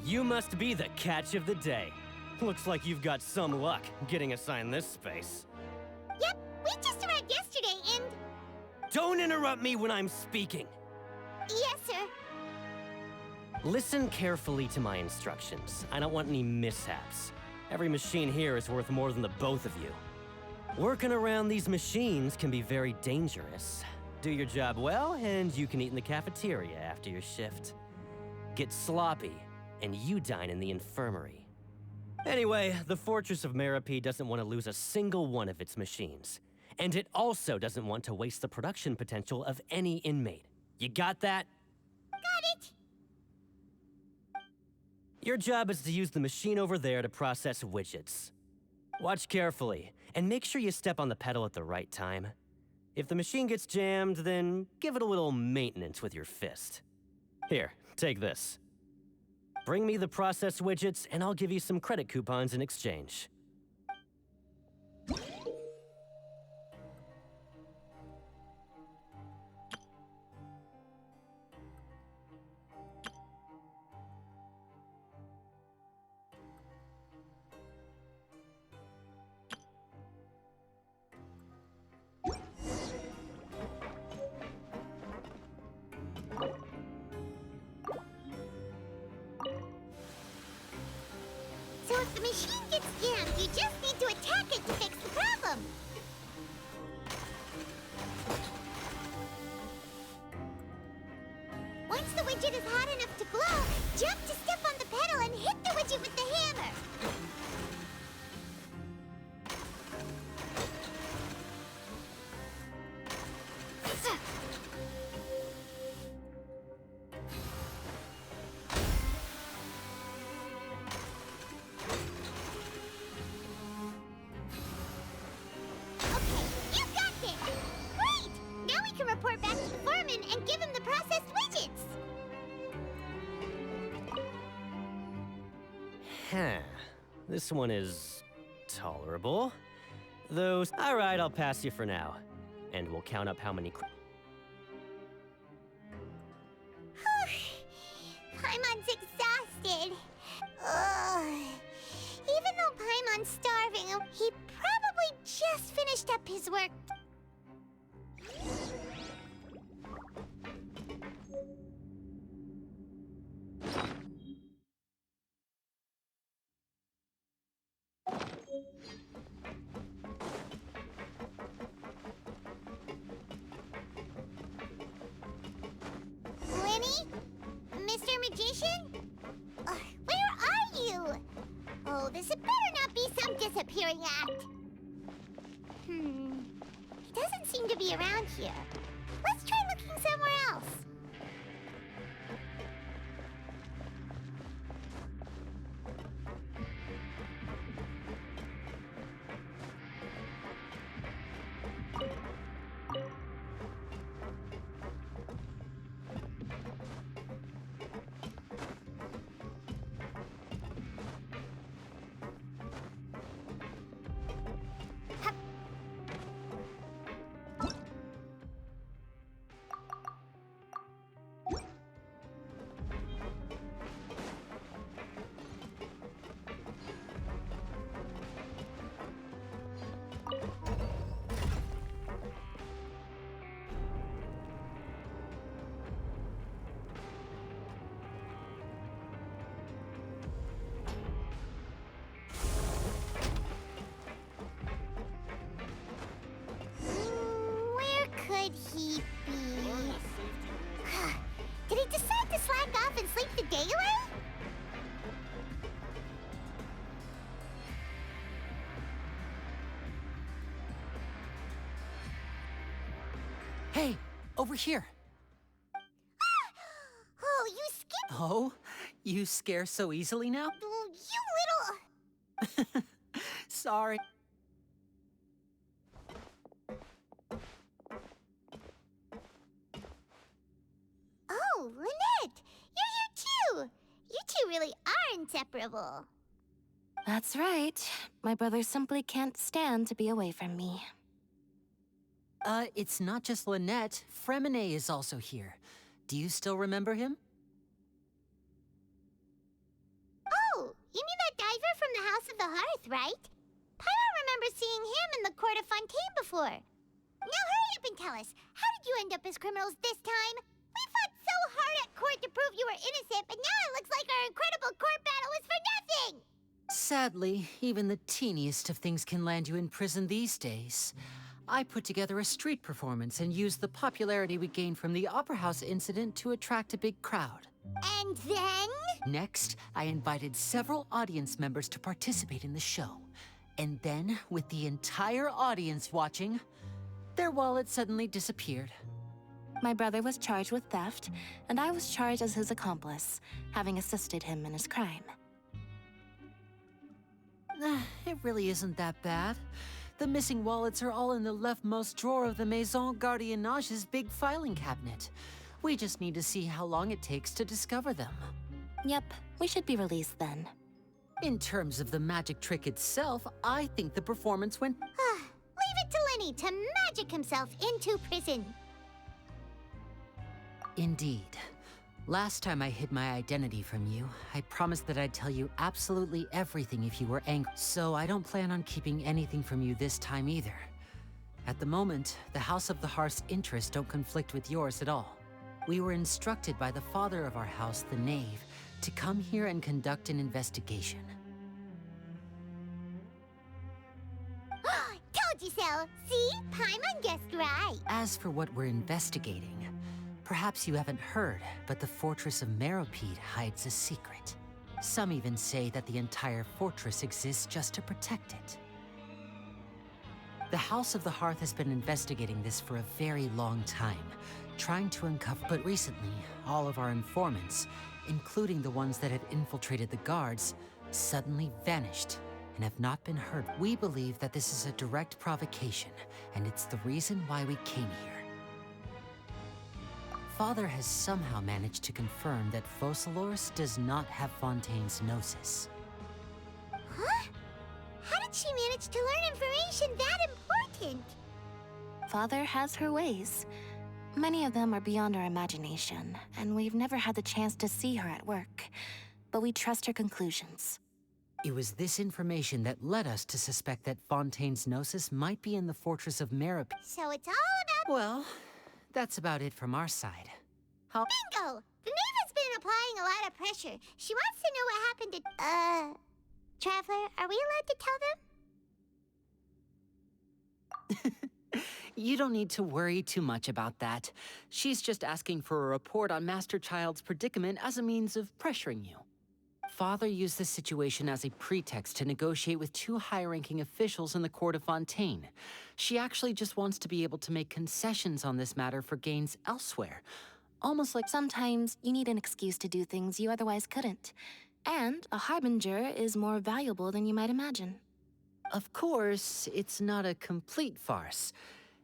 You must be the catch of the day. Looks like you've got some luck getting assigned this space. Yep, we just arrived yesterday and... Don't interrupt me when I'm speaking. Yes, sir. Listen carefully to my instructions. I don't want any mishaps. Every machine here is worth more than the both of you. Working around these machines can be very dangerous. Do your job well, and you can eat in the cafeteria after your shift. Get sloppy, and you dine in the infirmary. Anyway, the Fortress of Meropee doesn't want to lose a single one of its machines. And it also doesn't want to waste the production potential of any inmate. You got that? Got it. Your job is to use the machine over there to process widgets. Watch carefully, and make sure you step on the pedal at the right time. If the machine gets jammed, then give it a little maintenance with your fist. Here, take this. Bring me the process widgets, and I'll give you some credit coupons in exchange. So if the machine gets jammed, you just need to attack it to fix the problem. Once the widget is hot enough to glow, jump to step on the pedal and hit the widget with the hammer. You got this! Great! Now we can report back to the foreman and give him the processed widgets! Huh. This one is tolerable. Those. Alright, I'll pass you for now. And we'll count up how many. Paimon's exhausted. Ugh. Even though Paimon's starving, he probably just finished up his work. Lenny? Mr. Magician? Where are you? Oh, this had better not be some disappearing act. He doesn't seem to be around here. Let's try looking somewhere else. Where could he be? Did he decide to slack off and sleep the day away? Hey, over here. Oh, you skipped. Oh, you scare so easily now? You little. Sorry. Oh, Lynette, you're here too. You two really are inseparable. That's right. My brother simply can't stand to be away from me. It's not just Lynette. Fremine is also here. Do you still remember him? You mean that diver from the House of the Hearth, right? Paimon remembers seeing him in the court of Fontaine before. Now hurry up and tell us, how did you end up as criminals this time? We fought so hard at court to prove you were innocent, but now it looks like our incredible court battle was for nothing! Sadly, even the teeniest of things can land you in prison these days. I put together a street performance and used the popularity we gained from the Opera House incident to attract a big crowd. And then? Next, I invited several audience members to participate in the show. And then, with the entire audience watching, their wallet suddenly disappeared. My brother was charged with theft, and I was charged as his accomplice, having assisted him in his crime. It really isn't that bad. The missing wallets are all in the leftmost drawer of the Maison Gardiennage's big filing cabinet. We just need to see how long it takes to discover them. Yep, we should be released then. In terms of the magic trick itself, I think the performance went... Leave it to Lenny to magic himself into prison. Indeed. Last time I hid my identity from you, I promised that I'd tell you absolutely everything if you were angry, so I don't plan on keeping anything from you this time either. At the moment, the House of the Hearth's interests don't conflict with yours at all. We were instructed by the father of our house, the Knave, to come here and conduct an investigation. Told you so! See? Paimon guessed right. As for what we're investigating, perhaps you haven't heard, but the fortress of Meropide hides a secret. Some even say that the entire fortress exists just to protect it. The House of the Hearth has been investigating this for a very long time, trying to uncover. But recently, all of our informants, including the ones that had infiltrated the guards, suddenly vanished and have not been heard. We believe that this is a direct provocation, and it's the reason why we came here. Father has somehow managed to confirm that Focalors does not have Fontaine's gnosis. Huh? How did she manage to learn information that important? Father has her ways. Many of them are beyond our imagination, and we've never had the chance to see her at work. But we trust her conclusions. It was this information that led us to suspect that Fontaine's gnosis might be in the fortress of Meropide. So it's all about Well, that's about it from our side. How— bingo! The Knave has been applying a lot of pressure. She wants to know what happened to... Traveler, are we allowed to tell them? You don't need to worry too much about that. She's just asking for a report on Master Child's predicament as a means of pressuring you. Father used this situation as a pretext to negotiate with two high-ranking officials in the court of Fontaine. She actually just wants to be able to make concessions on this matter for gains elsewhere. Almost like Sometimes you need an excuse to do things you otherwise couldn't. And a harbinger is more valuable than you might imagine. Of course, it's not a complete farce.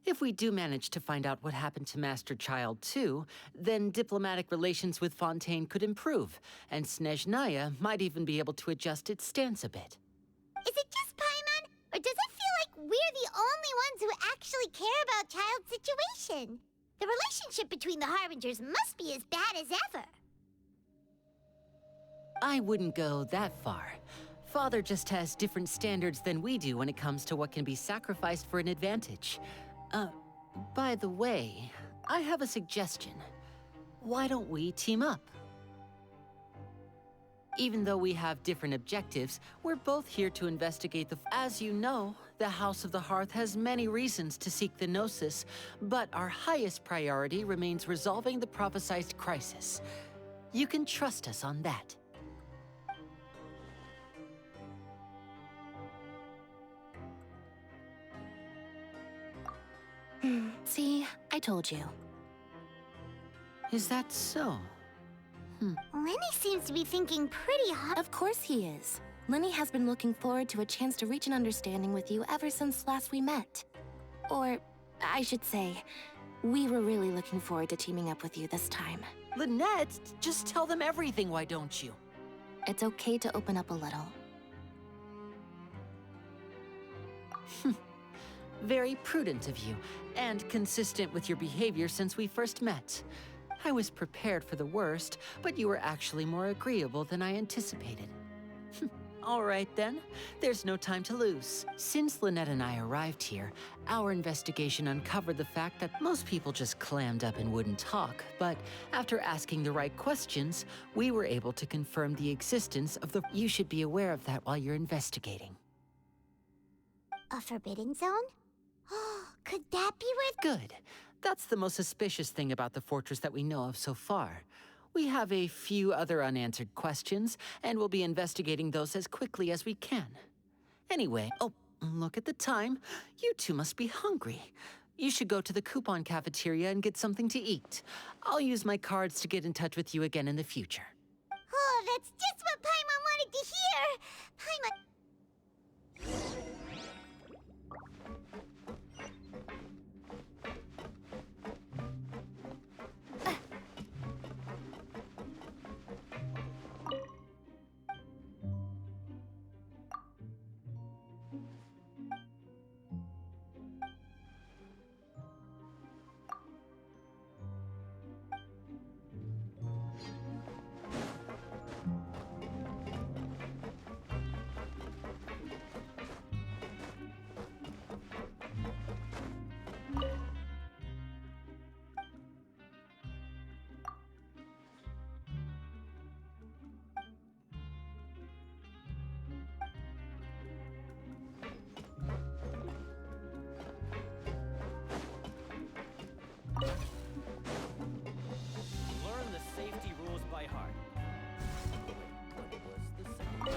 If we do manage to find out what happened to Master Child too, then diplomatic relations with Fontaine could improve, and Snezhnaya might even be able to adjust its stance a bit. Is it just Paimon? Or does it feel like we're the only ones who actually care about Child's situation? The relationship between the Harbingers must be as bad as ever. I wouldn't go that far. Father just has different standards than we do when it comes to what can be sacrificed for an advantage. By the way, I have a suggestion. Why don't we team up? Even though we have different objectives, we're both here to investigate the... As you know, the House of the Hearth has many reasons to seek the Gnosis, but our highest priority remains resolving the prophesized crisis. You can trust us on that. See, I told you. Is that so? Lenny seems to be thinking pretty hard. Of course he is. Lenny has been looking forward to a chance to reach an understanding with you ever since last we met. Or, I should say, we were really looking forward to teaming up with you this time. Lynette, just tell them everything, why don't you? It's okay to open up a little. Very prudent of you, and consistent with your behavior since we first met. I was prepared for the worst, but you were actually more agreeable than I anticipated. All right then, there's no time to lose. Since Lynette and I arrived here, our investigation uncovered the fact that most people just clammed up and wouldn't talk, but after asking the right questions, we were able to confirm the existence of the... You should be aware of that while you're investigating. A forbidden zone? Could that be where... Good. That's the most suspicious thing about the fortress that we know of so far. We have a few other unanswered questions, and we'll be investigating those as quickly as we can. Anyway, oh, look at the time. You two must be hungry. You should go to the coupon cafeteria and get something to eat. I'll use my cards to get in touch with you again in the future. Oh, that's just what Paimon wanted to hear! Paimon... Learn the safety rules by heart. What was the sound?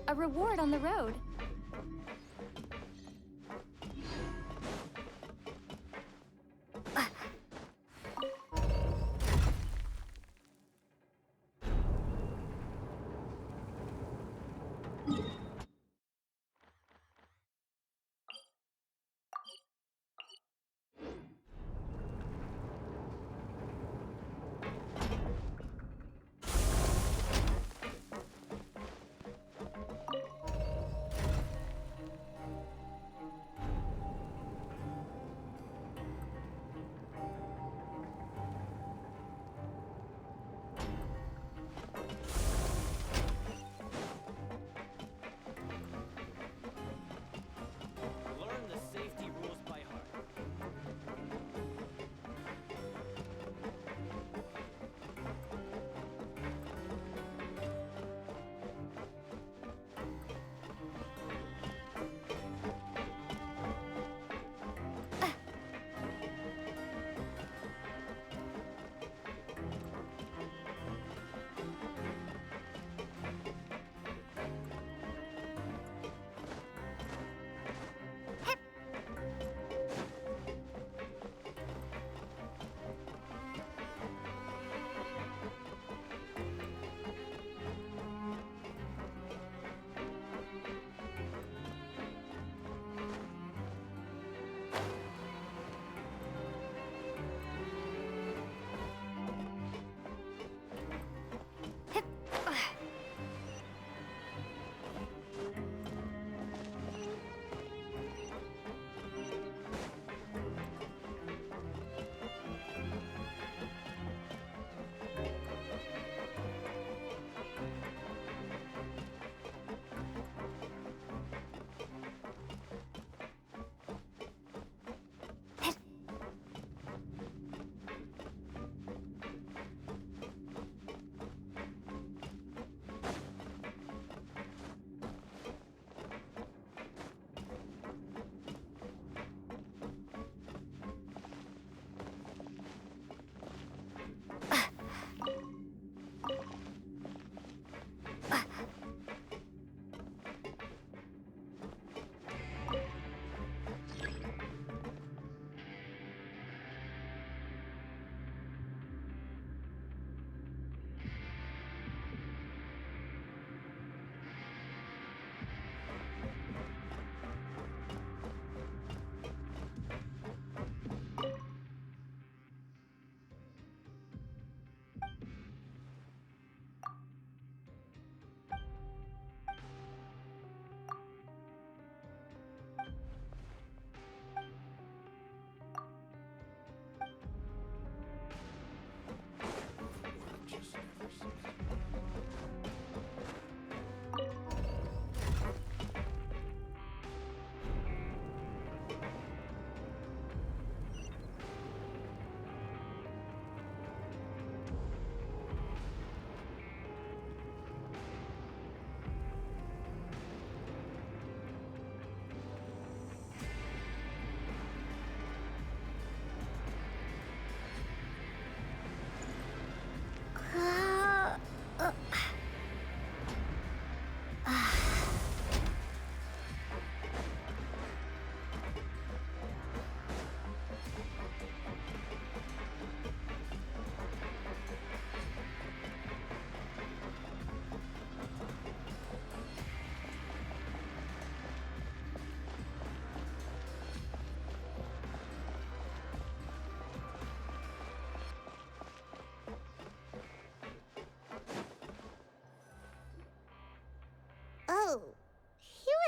A reward on the road.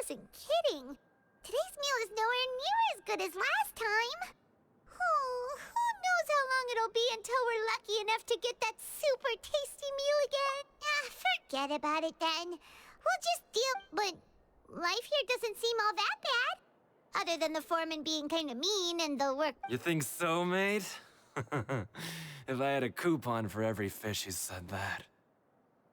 wasn't kidding. Today's meal is nowhere near as good as last time. Oh, who knows how long it'll be until we're lucky enough to get that super tasty meal again. Forget about it then. We'll just deal, but life here doesn't seem all that bad. Other than the foreman being kind of mean and the work. You think so, mate? If I had a coupon for every fish who said that.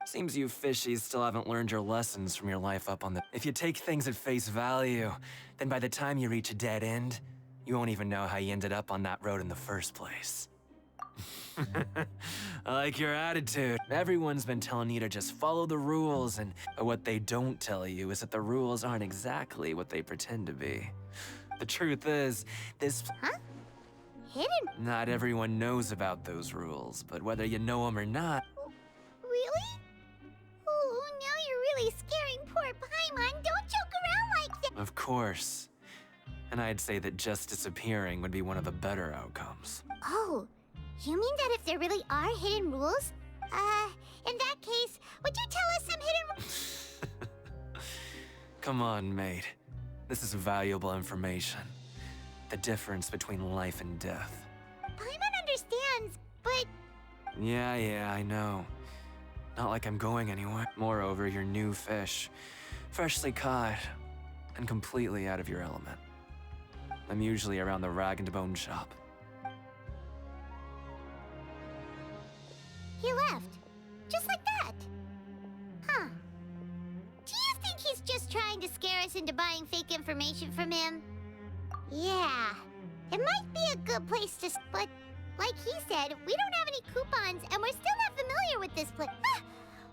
Seems you fishies still haven't learned your lessons from your life up on the... If you take things at face value, then by the time you reach a dead end, you won't even know how you ended up on that road in the first place. I like your attitude. Everyone's been telling you to just follow the rules, and what they don't tell you is that the rules aren't exactly what they pretend to be. The truth is, this... Huh? Hidden? Not everyone knows about those rules, but whether you know them or not... Really? Oh, now you're really scaring poor Paimon. Don't joke around like that. Of course. And I'd say that just disappearing would be one of the better outcomes. Oh, you mean that if there really are hidden rules? In that case, would you tell us some hidden... Come on, mate. This is valuable information. The difference between life and death. Paimon understands, but... Yeah, I know. Not like I'm going anywhere. Moreover, you're new fish. Freshly caught. And completely out of your element. I'm usually around the rag and bone shop. He left. Just like that. Huh. Do you think he's just trying to scare us into buying fake information from him? Yeah. It might be a good place to... But, like he said, we don't have any coupons, and we're still not familiar with this place. Ah!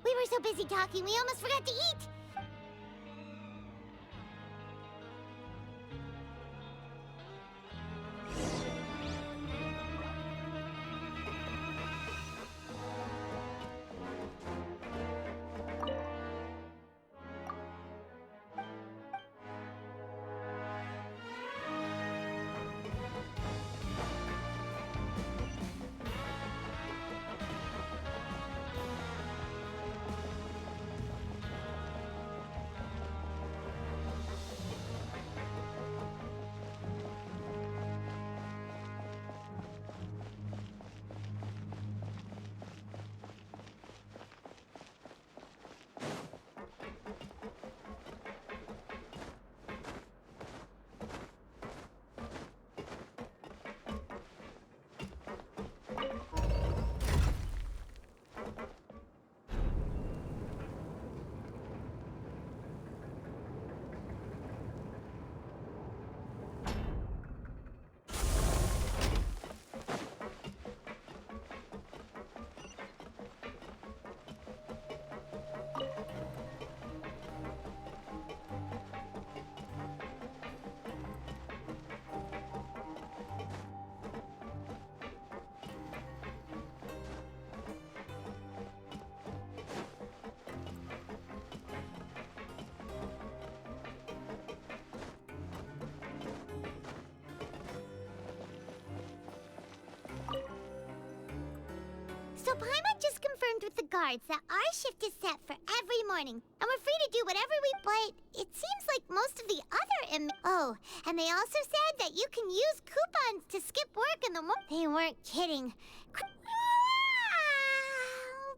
We were so busy talking, we almost forgot to eat. So Paimon just confirmed with the guards that our shift is set for every morning, and we're free to do whatever we... But it seems like most of the other Oh, and they also said that you can use coupons to skip work in the morning. They weren't kidding.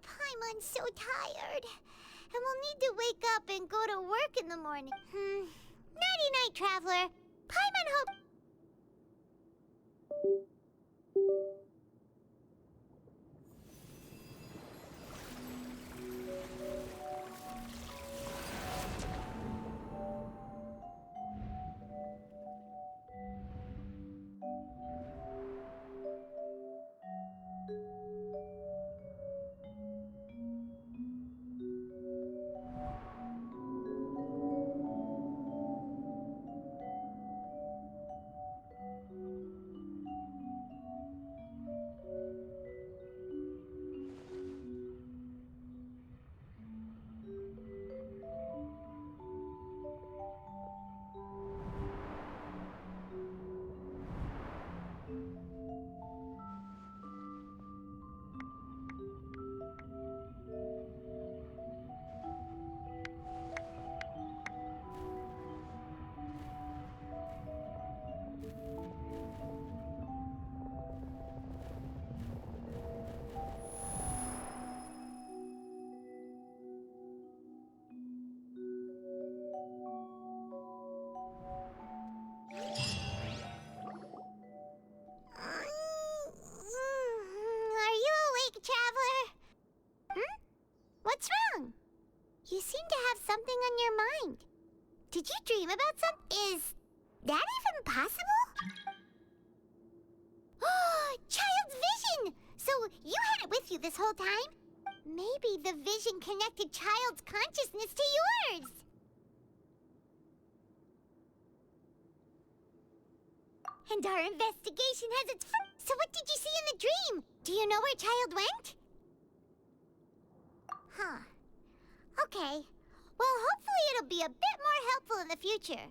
Paimon's so tired. And we'll need to wake up and go to work in the morning. Nighty-night, traveler. Paimon hope... something on your mind. Did you dream about something? Is that even possible? Oh, Child's vision! So you had it with you this whole time? Maybe the vision connected Child's consciousness to yours. And our investigation has its So what did you see in the dream? Do you know where Child went? Huh. Okay. Well, hopefully it'll be a bit more helpful in the future.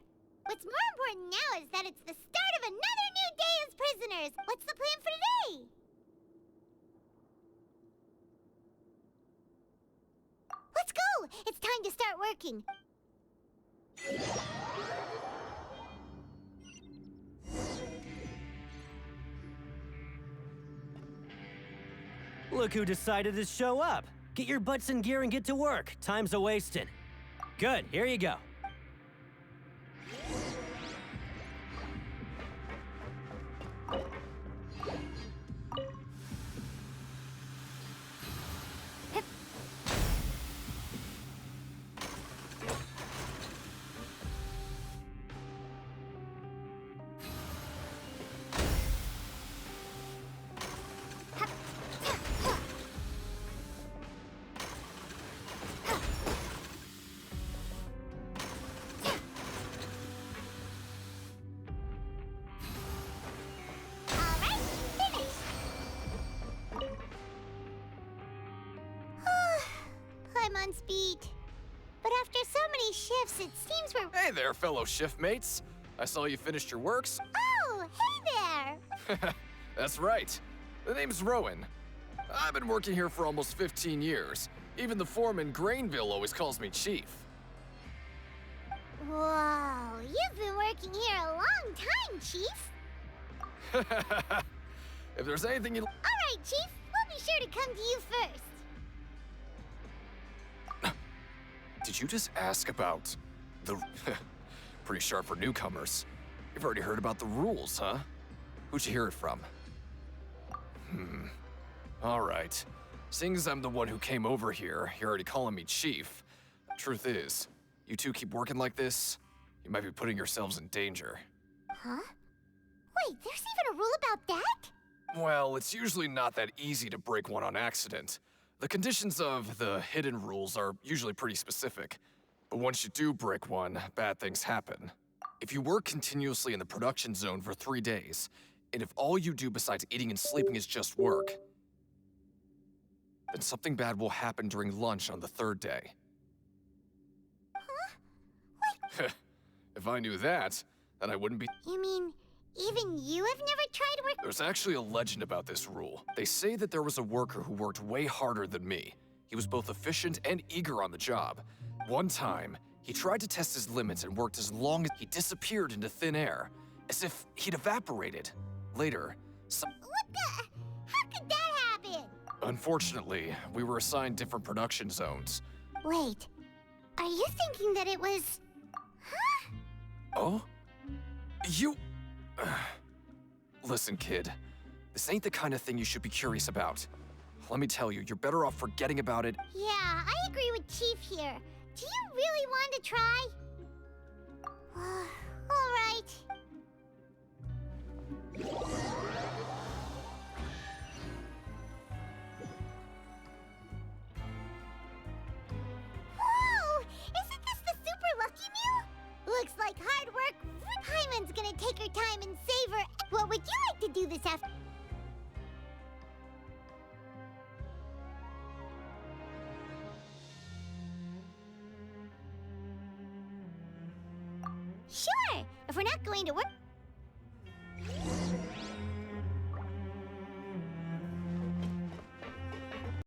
What's more important now is that it's the start of another new day as prisoners. What's the plan for today? Let's go! It's time to start working. Look who decided to show up. Get your butts in gear and get to work. Time's a-wasting. Good, here you go. I'm on speed. But after so many shifts, it seems we're... Hey there, fellow shiftmates. I saw you finished your works. Oh, hey there! That's right. The name's Rowan. I've been working here for almost 15 years. Even the foreman, Grainville, always calls me Chief. Whoa, you've been working here a long time, Chief. If there's anything you... All right, Chief. We'll be sure to come to you first. Did you just ask about the... Pretty sharp for newcomers. You've already heard about the rules, huh? Who'd you hear it from? All right. Seeing as I'm the one who came over here, you're already calling me Chief. Truth is, you two keep working like this, you might be putting yourselves in danger. Huh? Wait, there's even a rule about that? Well, it's usually not that easy to break one on accident. The conditions of the hidden rules are usually pretty specific. But once you do break one, bad things happen. If you work continuously in the production zone for 3 days, and if all you do besides eating and sleeping is just work, then something bad will happen during lunch on the 3rd day. Huh? What? If I knew that, then I wouldn't be... You mean, even you have never tried to work... There's actually a legend about this rule. They say that there was a worker who worked way harder than me. He was both efficient and eager on the job. One time, he tried to test his limits and worked as long as he disappeared into thin air, as if he'd evaporated. Later, What the... How could that happen? Unfortunately, we were assigned different production zones. Wait, are you thinking that it was... Huh? Oh? You... Listen, kid. This ain't the kind of thing you should be curious about. Let me tell you, you're better off forgetting about it. Yeah, I agree with Chief here. Do you really want to try? All right. Whoa! Isn't this the super lucky meal? Looks like hard work. Hyman's gonna take her time and save her. What would you like to do this afternoon? Sure! If we're not going to work...